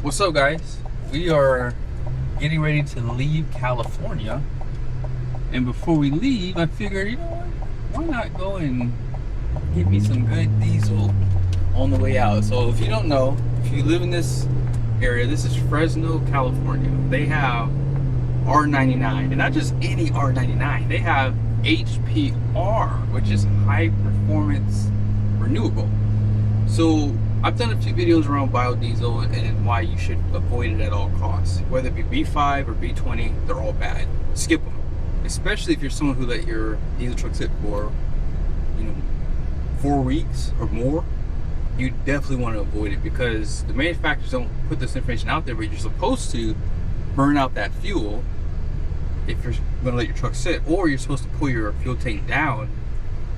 What's up, guys? We are getting ready to leave California, and before we leave I figured, you know what, why not go and get me some good diesel on the way out. So if you don't know, if you live in this area, this is Fresno, California. They have R99, and not just any R99, they have HPR, which is high performance renewable. So I've done a few videos around biodiesel and why you should avoid it at all costs. Whether it be B5 or B20, they're all bad. Skip them. Especially if you're someone who let your diesel truck sit for, 4 weeks or more. You definitely want to avoid it because the manufacturers don't put this information out there, but you're supposed to burn out that fuel if you're going to let your truck sit, or you're supposed to pull your fuel tank down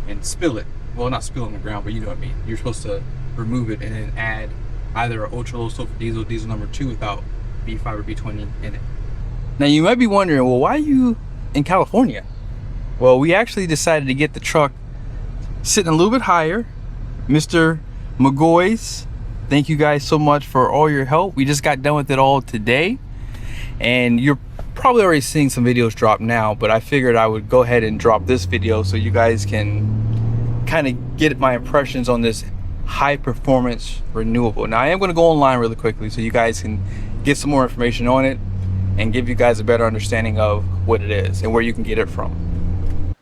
and spill it. Well, not spill on the ground, but you know what I mean. You're supposed to remove it and then add either an ultra low sulfur diesel, diesel number 2 without B5 or B20 in it. Now you might be wondering, well, why are you in California? Well, we actually decided to get the truck sitting a little bit higher. Mr. McGoy's, thank you guys so much for all your help. We just got done with it all today, and you're probably already seeing some videos drop now, but I figured I would go ahead and drop this video so you guys can kind of get my impressions on this high performance renewable. Now I am going to go online really quickly so you guys can get some more information on it and give you guys a better understanding of what it is and where you can get it from.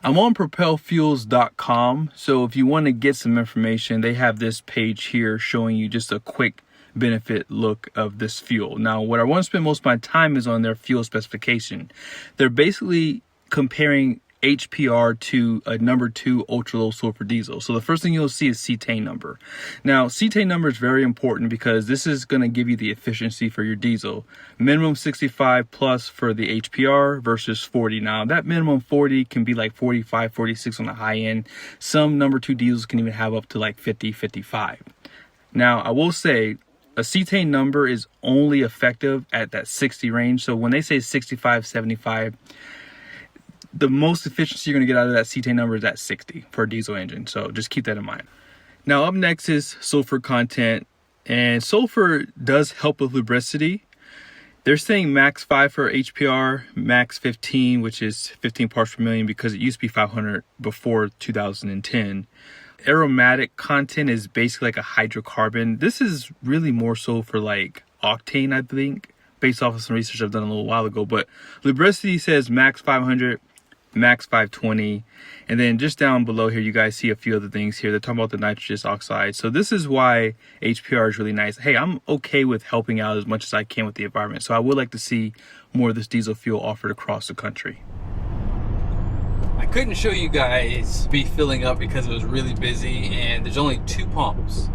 I'm on propelfuels.com, so if you want to get some information, they have this page here showing you just a quick benefit look of this fuel. Now what I want to spend most of my time is on their fuel specification. They're basically comparing HPR to a number 2 ultra low sulfur diesel. So the first thing you'll see is cetane number. Now cetane number is very important because this is going to give you the efficiency for your diesel. Minimum 65 plus for the HPR versus 40. Now that minimum 40 can be like 45, 46 on the high end. Some number 2 diesels can even have up to like 50, 55. Now I will say a cetane number is only effective at that 60 range. So when they say 65, 75, the most efficiency you're going to get out of that cetane number is at 60 for a diesel engine. So just keep that in mind. Now up next is sulfur content, and sulfur does help with lubricity. They're saying max 5 for HPR, max 15, which is 15 parts per million because it used to be 500 before 2010. Aromatic content is basically like a hydrocarbon. This is really more so for like octane, I think, based off of some research I've done a little while ago. But lubricity says max 500, max 520, and then just down below here you guys see a few other things here. They're talking about the nitrous oxide. So this is why HPR is really nice. Hey, I'm okay with helping out as much as I can with the environment, so I would like to see more of this diesel fuel offered across the country. I couldn't show you guys me filling up because it was really busy and there's only 2 pumps.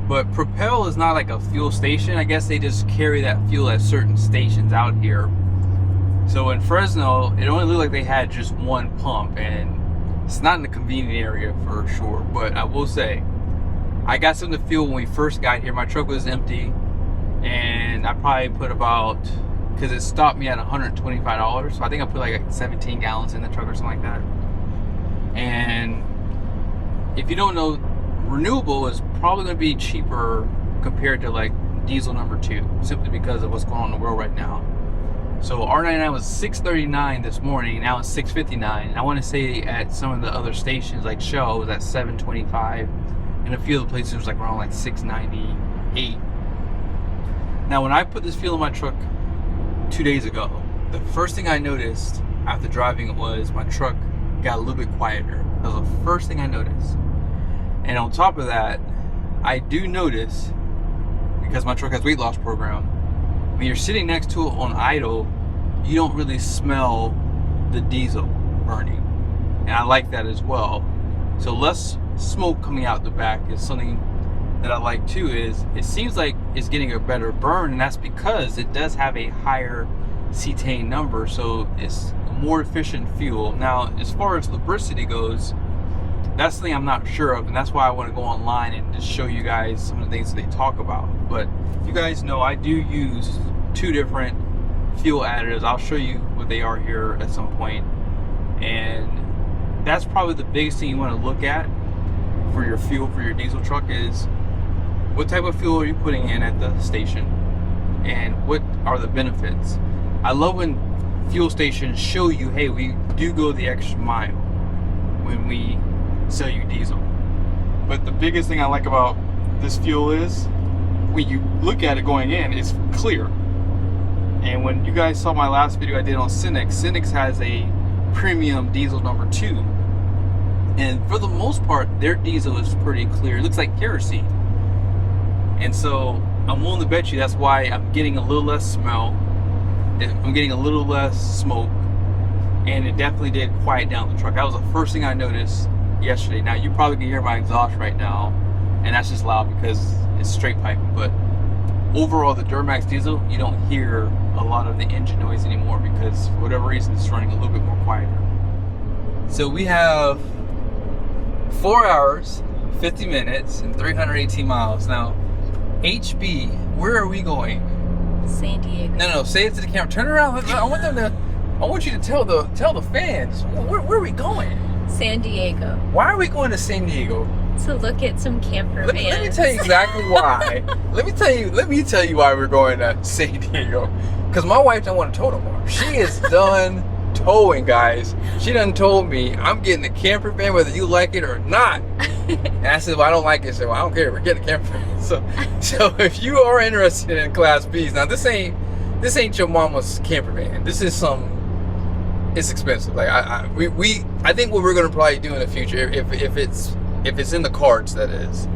But Propel is not like a fuel station. I guess they just carry that fuel at certain stations out here. So in Fresno, it only looked like they had just 1 pump, and it's not in the convenient area for sure. But I will say, I got some of the fuel when we first got here. My truck was empty, and I probably put about, because it stopped me at $125, so I think I put like 17 gallons in the truck or something like that. And if you don't know, renewable is probably going to be cheaper compared to like diesel number 2, simply because of what's going on in the world right now. So R99 was $6.39 this morning, now it's $6.59. I want to say at some of the other stations like Shell it was at $7.25, and a few of the places it was like around like $6.98. Now when I put this fuel in my truck 2 days ago, the first thing I noticed after driving it was my truck got a little bit quieter. That was the first thing I noticed. And on top of that, I do notice, because my truck has weight loss program, when you're sitting next to it on idle, you don't really smell the diesel burning. And I like that as well. So less smoke coming out the back is something that I like too. Is it seems like it's getting a better burn, and that's because it does have a higher cetane number, so it's a more efficient fuel. Now as far as lubricity goes, that's something I'm not sure of, and that's why I want to go online and just show you guys some of the things that they talk about. But you guys know I do use 2 different fuel additives. I'll show you what they are here at some point, and that's probably the biggest thing you want to look at for your fuel for your diesel truck is what type of fuel are you putting in at the station, and what are the benefits. I love when fuel stations show you, hey, we do go the extra mile when we sell you diesel. But the biggest thing I like about this fuel is when you look at it going in, it's clear. And when you guys saw my last video I did on Cenex has a premium diesel number 2. And for the most part, their diesel is pretty clear. It looks like kerosene. And so I'm willing to bet you that's why I'm getting a little less smell. I'm getting a little less smoke. And it definitely did quiet down the truck. That was the first thing I noticed yesterday. Now you probably can hear my exhaust right now, and that's just loud because it's straight piping. But overall, the Duramax diesel, you don't hear a lot of the engine noise anymore because for whatever reason it's running a little bit more quieter. So we have 4 hours, 50 minutes, and 318 miles. Now, HB, where are we going? San Diego. No, say it to the camera. Turn around. I want you to tell the fans where are we going? San Diego. Why are we going to San Diego? To look at some camper vans. Let me tell you exactly why. Let me tell you why we're going to San Diego. Because my wife don't want to tow no more. She is done towing, guys. She done told me I'm getting a camper van whether you like it or not. And I said, well, I don't like it. So well, I don't care. We're getting a camper van. So if you are interested in Class Bs, now this ain't your mama's camper van. This is it's expensive. Like I think what we're gonna probably do in the future, if it's in the cards, that is,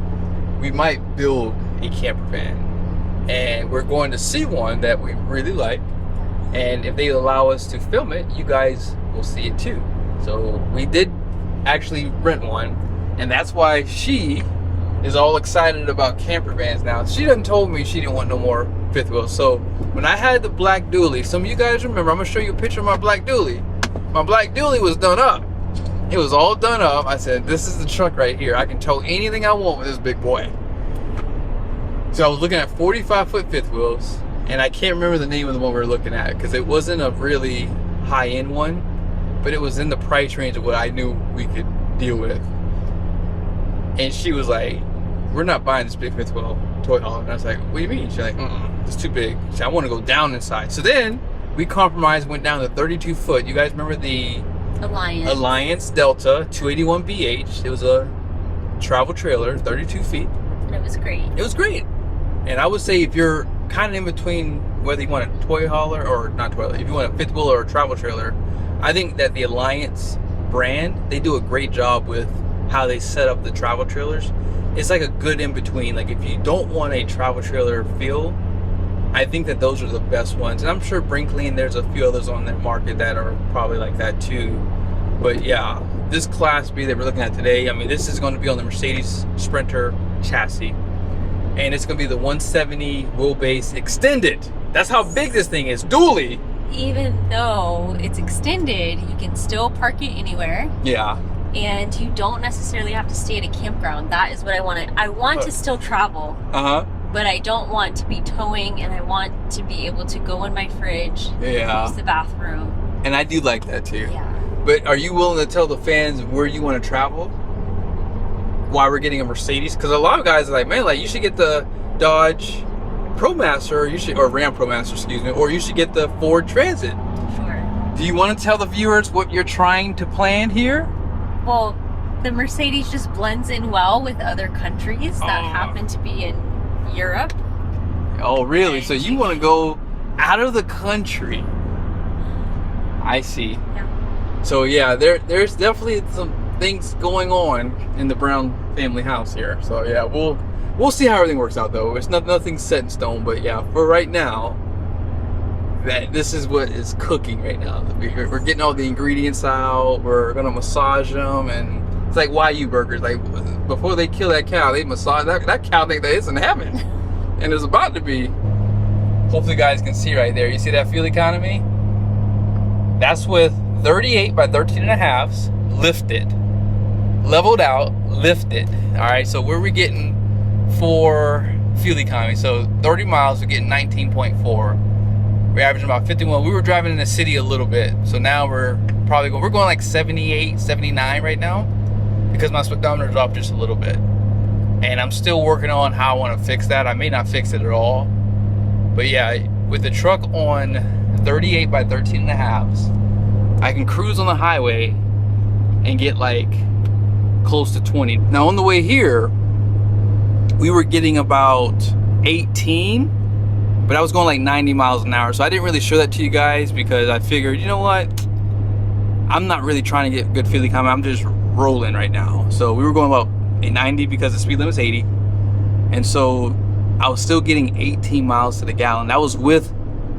we might build a camper van, and we're going to see one that we really like, and if they allow us to film it, you guys will see it too. So we did actually rent one, and that's why she is all excited about camper vans now. She done told me she didn't want no more fifth wheel. So when I had the black dually, some of you guys remember, I'm gonna show you a picture of my black dually. My black dually was done up. It was all done up. I said, this is the truck right here. I can tow anything I want with this big boy. So I was looking at 45-foot fifth wheels, and I can't remember the name of the one we were looking at because it wasn't a really high-end one, but it was in the price range of what I knew we could deal with. And she was like, we're not buying this big fifth wheel toy hauler. And I was like, what do you mean? She's like, it's too big. She said, I want to go down inside. So then we compromised, went down to 32 foot. You guys remember the Alliance Delta 281 BH? It was a travel trailer, 32 feet. And it was great. It was great. And I would say if you're kind of in between whether you want a toy hauler or not toy hauler, if you want a fifth wheel or a travel trailer, I think that the Alliance brand, they do a great job with how they set up the travel trailers. It's like a good in between. Like if you don't want a travel trailer feel, I think that those are the best ones. And I'm sure Brinkley and there's a few others on that market that are probably like that too. But yeah, this Class B that we're looking at today, I mean, this is going to be on the Mercedes Sprinter chassis. And it's going to be the 170 wheelbase extended. That's how big this thing is. Dually. Even though it's extended, you can still park it anywhere. Yeah. And you don't necessarily have to stay at a campground. That is what I want to. I want to still travel. But I don't want to be towing, and I want to be able to go in my fridge, use the bathroom. And I do like that too. Yeah. But are you willing to tell the fans where you want to travel? Why we're getting a Mercedes? Because a lot of guys are like, man, like you should get the Dodge ProMaster, or Ram ProMaster, excuse me, or you should get the Ford Transit. Sure. Do you want to tell the viewers what you're trying to plan here? Well, the Mercedes just blends in well with other countries that happen to be in Europe. Oh, really? So you want to go out of the country? I see. Yeah. So yeah, there's definitely some things going on in the Brown family house here. So yeah, we'll see how everything works out though. It's nothing set in stone, but yeah, for right now, this is what is cooking right now. We're getting all the ingredients out. We're gonna massage them, and it's like YU burgers. Like before they kill that cow, they massage that cow. Think that it's in heaven, and it's about to be. Hopefully, you guys can see right there. You see that fuel economy? That's with 38 by 13.5s, lifted, leveled out, lifted. All right. So where are we getting for fuel economy? So 30 miles, we're getting 19.4. We're averaging about 51. We were driving in the city a little bit, so now we're going like 78, 79 right now because my speedometer dropped just a little bit. and I'm still working on how I want to fix that. I may not fix it at all, but yeah, with the truck on 38 by 13 and a halves, I can cruise on the highway and get like close to 20. Now on the way here, we were getting about 18, but I was going like 90 miles an hour. So I didn't really show that to you guys because I figured, you know what? I'm not really trying to get good fuel economy. I'm just rolling right now. So we were going about 90 because the speed limit's 80. And so I was still getting 18 miles to the gallon. That was with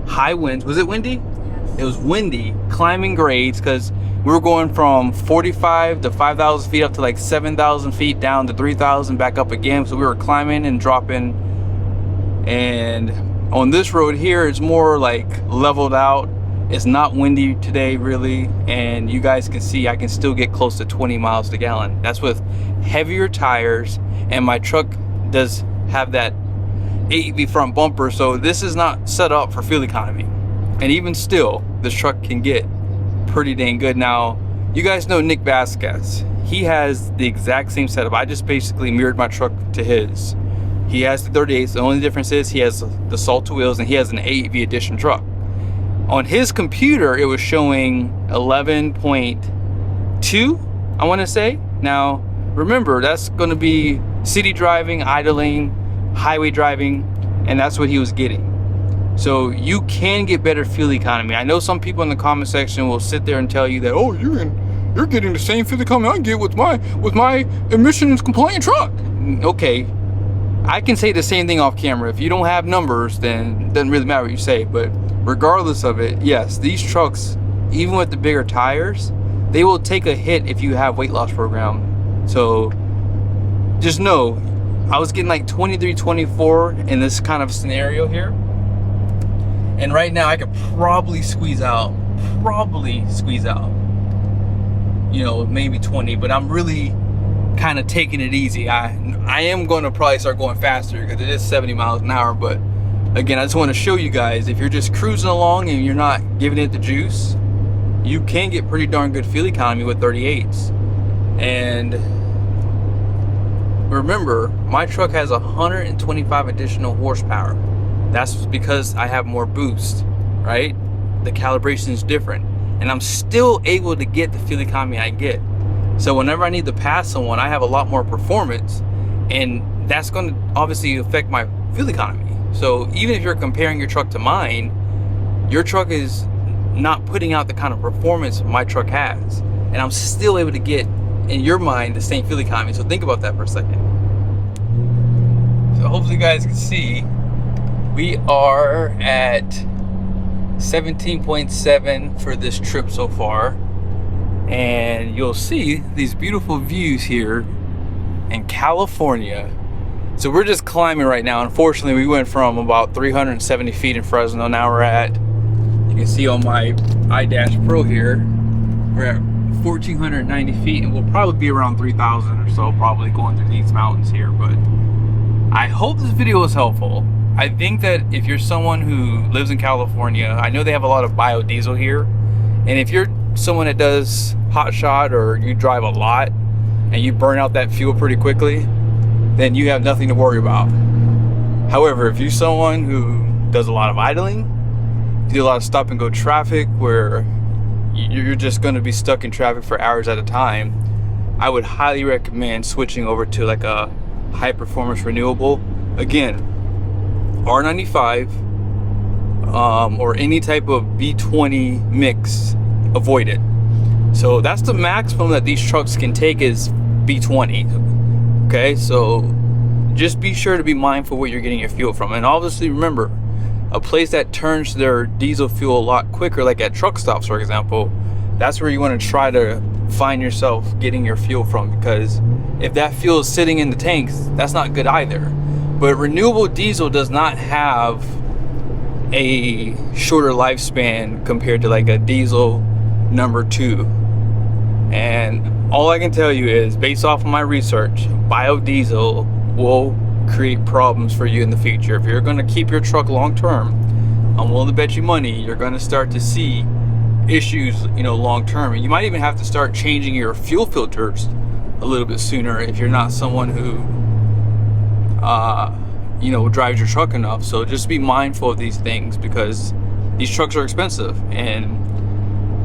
high winds. Was it windy? Yes. It was windy, climbing grades, because we were going from 45 to 5,000 feet up to like 7,000 feet down to 3,000 back up again. So we were climbing and dropping. And on this road here, it's more like leveled out. It's not windy today really, and you guys can see I can still get close to 20 miles to gallon. That's with heavier tires, and my truck does have that AEV front bumper, so this is not set up for fuel economy. And even still, this truck can get pretty dang good. Now, you guys know Nick Vasquez. He has the exact same setup. I just basically mirrored my truck to his. He has the 38s. The only difference is he has the Salta wheels and he has an AEV edition truck. On his computer, it was showing 11.2, I want to say. Now, remember, that's going to be city driving, idling, highway driving, and that's what he was getting. So you can get better fuel economy. I know some people in the comment section will sit there and tell you that, oh, you're getting the same fuel economy I get with my emissions compliant truck. Okay, I can say the same thing off camera. If you don't have numbers, then it doesn't really matter what you say. But regardless of it, yes, these trucks, even with the bigger tires, they will take a hit if you have weight loss program. So just know, I was getting like 23, 24 in this kind of scenario here. And right now I could probably squeeze out, you know, maybe 20, but I'm really kind of taking it easy. I am going to probably start going faster because it is 70 miles an hour, but again, I just want to show you guys, if you're just cruising along and you're not giving it the juice, you can get pretty darn good fuel economy with 38s. And remember, my truck has 125 additional horsepower. That's because I have more boost, right? The calibration is different, and I'm still able to get the fuel economy I get. So whenever I need to pass someone, I have a lot more performance, and that's going to obviously affect my fuel economy. So even if you're comparing your truck to mine, your truck is not putting out the kind of performance my truck has, and I'm still able to get, in your mind, the same fuel economy. So think about that for a second. So hopefully you guys can see we are at 17.7 for this trip so far, and you'll see these beautiful views here in California. So we're just climbing right now. Unfortunately, we went from about 370 feet in Fresno. Now we're at, you can see on my iDash Pro here, we're at 1,490 feet, and we'll probably be around 3,000 or so, probably going through these mountains here. But I hope this video was helpful. I think that if you're someone who lives in California, I know they have a lot of biodiesel here, and if you're someone that does hot shot or you drive a lot and you burn out that fuel pretty quickly, then you have nothing to worry about. However, if you're someone who does a lot of idling, you do a lot of stop and go traffic where you're just going to be stuck in traffic for hours at a time, I would highly recommend switching over to like a high performance renewable. Again, R95 or any type of B20 mix, avoid it. So that's the maximum that these trucks can take, is B20. Okay, so just be sure to be mindful where you're getting your fuel from. And obviously remember, a place that turns their diesel fuel a lot quicker, like at truck stops for example, that's where you want to try to find yourself getting your fuel from, because if that fuel is sitting in the tanks, that's not good either. But renewable diesel does not have a shorter lifespan compared to like a diesel number 2. And all I can tell you is, based off of my research, biodiesel will create problems for you in the future. If you're going to keep your truck long term, I'm willing to bet you money you're going to start to see issues, you know, long term. And you might even have to start changing your fuel filters a little bit sooner if you're not someone who you know, drives your truck enough. So just be mindful of these things, because these trucks are expensive, and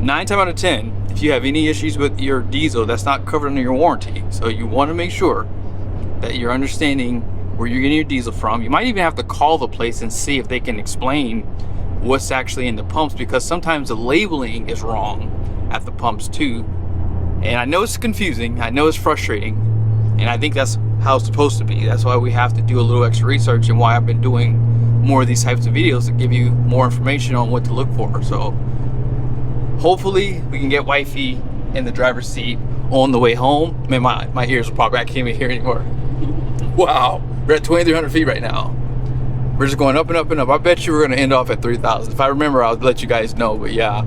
9 times out of 10, if you have any issues with your diesel, that's not covered under your warranty. So you want to make sure that you're understanding where you're getting your diesel from. You might even have to call the place and see if they can explain what's actually in the pumps, because sometimes the labeling is wrong at the pumps too. And I know it's confusing, I know it's frustrating, and I think that's how it's supposed to be. That's why we have to do a little extra research, and why I've been doing more of these types of videos to give you more information on what to look for. So hopefully we can get wifey in the driver's seat on the way home. Man, my ears will pop back. I can't even hear anymore. Wow, we're at 2,300 feet right now. We're just going up and up and up. I bet you we're gonna end off at 3,000. If I remember, I'll let you guys know, but yeah.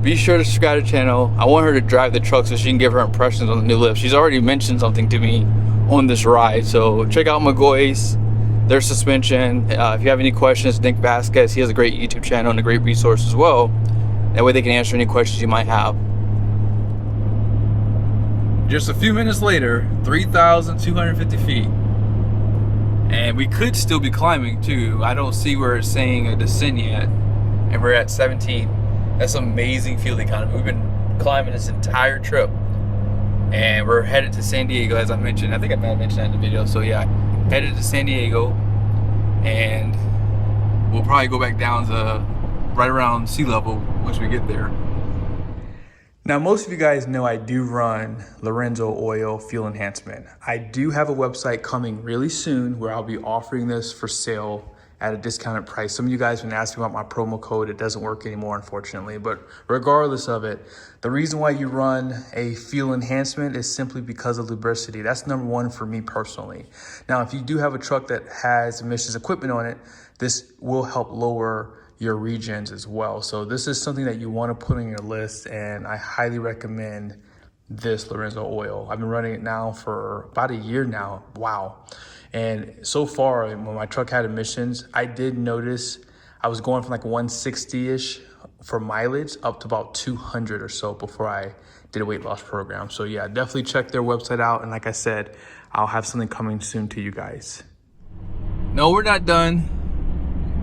Be sure to subscribe to the channel. I want her to drive the truck so she can give her impressions on the new lift. She's already mentioned something to me on this ride. So check out McGoy's, their suspension. If you have any questions, Nick Vasquez, he has a great YouTube channel and a great resource as well. That way they can answer any questions you might have. Just a few minutes later, 3,250 feet. And we could still be climbing too. I don't see where it's saying a descent yet. And we're at 17. That's amazing fuel economy. We've been climbing this entire trip. And we're headed to San Diego, as I mentioned. I think I might have mentioned that in the video. So yeah, headed to San Diego. And we'll probably go back down to right around sea level once we get there. Now, most of you guys know I do run Lorenzo Oil Fuel Enhancement. I do have a website coming really soon where I'll be offering this for sale at a discounted price. Some of you guys have been asking about my promo code. It doesn't work anymore, unfortunately. But regardless of it, the reason why you run a fuel enhancement is simply because of lubricity. That's number one for me personally. Now, if you do have a truck that has emissions equipment on it, this will help lower your regens as well. So this is something that you want to put on your list, and I highly recommend this Lorenzo oil. I've been running it now for about a year now. Wow. And so far, when my truck had emissions, I did notice I was going from like 160-ish for mileage up to about 200 or so before I did a weight loss program. So yeah, definitely check their website out. And like I said, I'll have something coming soon to you guys. No, we're not done.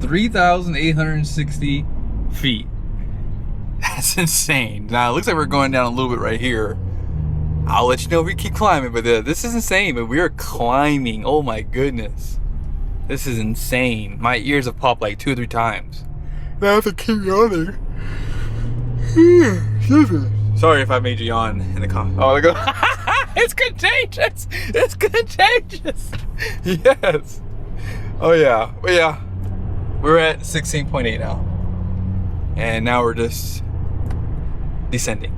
3,860 feet. That's insane. Now, it looks like we're going down a little bit right here. I'll let you know if we keep climbing, but this is insane. But we are climbing. Oh my goodness. This is insane. My ears have popped like 2 or 3 times. I have to keep yawning. Sorry if I made you yawn in the car. Oh, look at it's contagious. It's contagious. Yes. Oh yeah. But yeah. We're at 16.8 now. And now we're just descending.